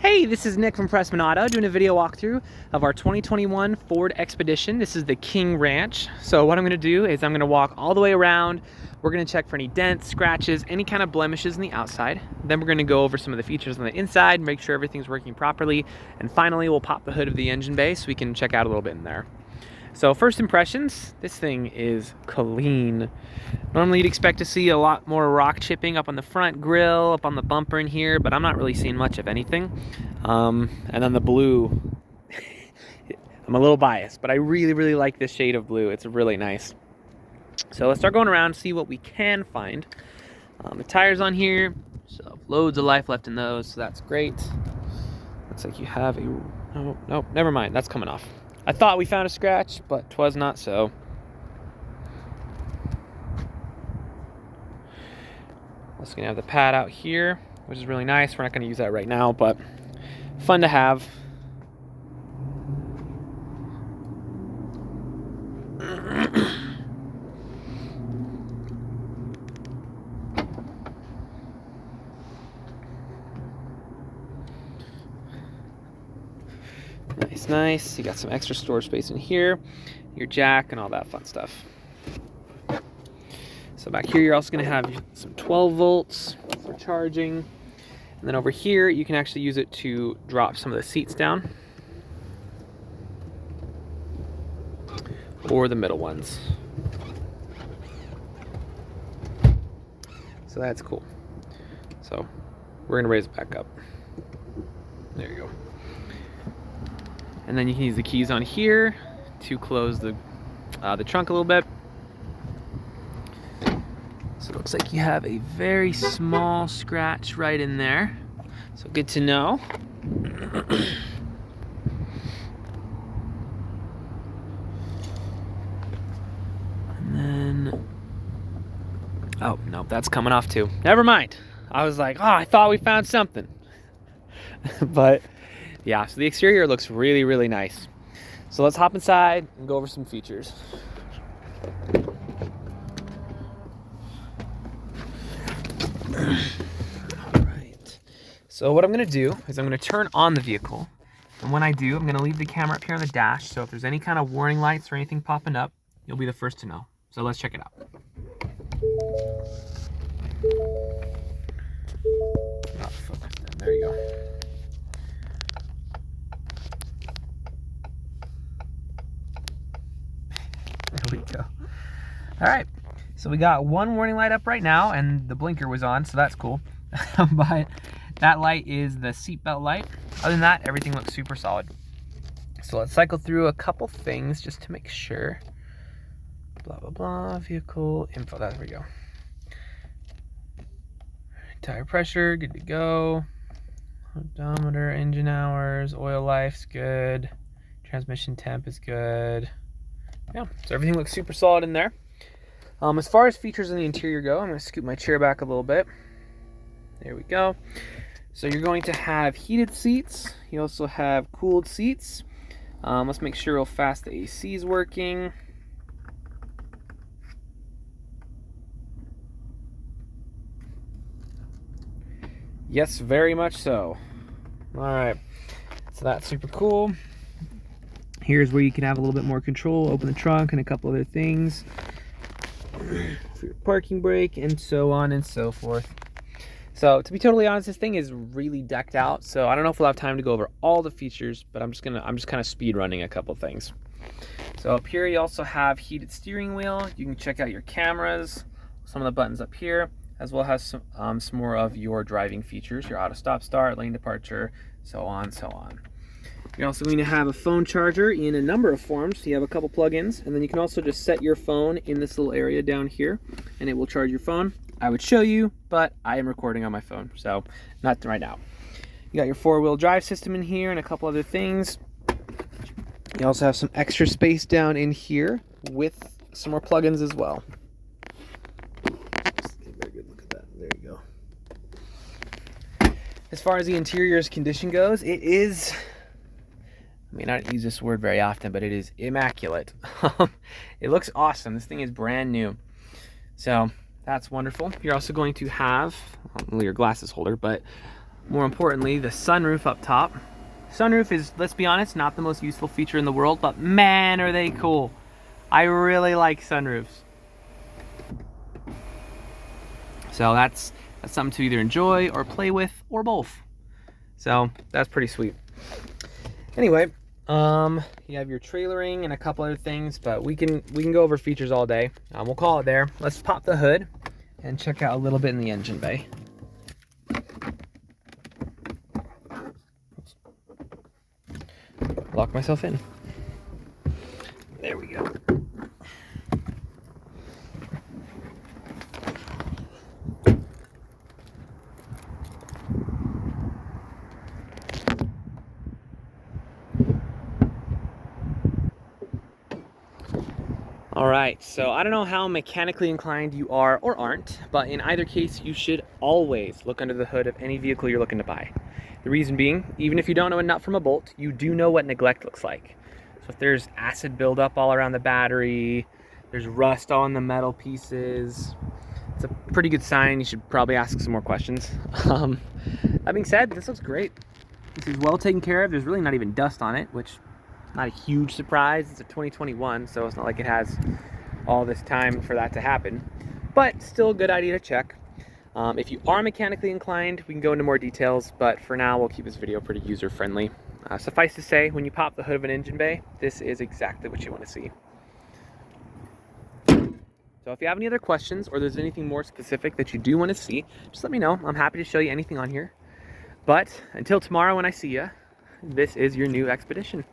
Hey, this is Nick from Prestman Auto doing a video walkthrough of our 2021 Ford Expedition. This is the King Ranch. So what I'm gonna do is I'm gonna walk all the way around. We're gonna check for any dents, scratches, any kind of blemishes on the outside. Then we're gonna go over some of the features on the inside, make sure everything's working properly. And finally, we'll pop the hood of the engine bay so we can check out a little bit in there. So first impressions, this thing is clean. Normally you'd expect to see a lot more rock chipping up on the front grille, up on the bumper in here, but I'm not really seeing much of anything. And then the blue, I'm a little biased, but I really like this shade of blue. It's really nice. So let's start going around and see what we can find. The tires on here, so loads of life left in those, so that's great. Looks like you have a, oh, nope, never mind, that's coming off. I thought we found a scratch, but 'twas not so. Also gonna have the pad out here, which is really nice. We're not gonna use that right now, but fun to have. Nice. You got some extra storage space in here, your jack and all that fun stuff. So back here you're also going to have some 12 volts for charging, and then over here you can actually use it to drop some of the seats down, or the middle ones. So that's cool. So we're going to raise it back up. There you go. And then you can use the keys on here to close the trunk a little bit. So it looks like you have a very small scratch right in there. So good to know. And then, oh, no, that's coming off too. Never mind. I was like, oh, I thought we found something. But yeah, so the exterior looks really nice. So let's hop inside and go over some features. All right. So what I'm gonna do is I'm gonna turn on the vehicle. And when I do, I'm gonna leave the camera up here on the dash. So if there's any kind of warning lights or anything popping up, you'll be the first to know. So let's check it out. Not focused in. There you go. There we go. All right, so we got one warning light up right now, and the blinker was on, so that's cool. But that light is the seatbelt light. Other than that, everything looks super solid. So let's cycle through a couple things just to make sure. Blah, blah, blah, vehicle info, there we go. Tire pressure, good to go. Odometer, engine hours, oil life's good. Transmission temp is good. Yeah, so everything looks super solid in there. As far as features in the interior go, I'm going to scoot my chair back a little bit. There we go. So you're going to have heated seats. You also have cooled seats. Let's make sure real fast the AC is working. Yes, very much so. All right, so that's super cool. Here's where you can have a little bit more control, open the trunk and a couple other things for your parking brake and so on and so forth. So to be totally honest, this thing is really decked out. So I don't know if we'll have time to go over all the features, but I'm just kind of speed running a couple things. So up here you also have heated steering wheel. You can check out your cameras, some of the buttons up here, as well as some more of your driving features, your auto stop start, lane departure, so on, so on. You're also going to have a phone charger in a number of forms. So you have a couple plugins, and then you can also just set your phone in this little area down here, and it will charge your phone. I would show you, but I am recording on my phone, so not right now. You got your four-wheel drive system in here and a couple other things. You also have some extra space down in here with some more plugins as well. Just take a very good look at that. There you go. As far as the interior's condition goes, it is, I mean, I don't use this word very often, but it is immaculate. It looks awesome. This thing is brand new. So that's wonderful. You're also going to have, well, your glasses holder, but more importantly, the sunroof up top. Sunroof is, let's be honest, not the most useful feature in the world, but man, are they cool. I really like sunroofs. So that's something to either enjoy or play with or both. So that's pretty sweet. Anyway, you have your trailering and a couple other things, but we can go over features all day. We'll call it there. Let's pop the hood and check out a little bit in the engine bay. Lock myself in. There we go. All right, so I don't know how mechanically inclined you are or aren't, but in either case, you should always look under the hood of any vehicle you're looking to buy. The reason being, even if you don't know a nut from a bolt, you do know what neglect looks like. So if there's acid buildup all around the battery, there's rust on the metal pieces, it's a pretty good sign. You should probably ask some more questions. That being said, this looks great. This is well taken care of. There's really not even dust on it, which not a huge surprise. It's a 2021, so it's not like it has all this time for that to happen, but still a good idea to check. If you are mechanically inclined, we can go into more details, but for now, we'll keep this video pretty user-friendly. Suffice to say, when you pop the hood of an engine bay, this is exactly what you want to see. So if you have any other questions, or there's anything more specific that you do want to see, just let me know. I'm happy to show you anything on here. But until tomorrow when I see you, this is your new Expedition.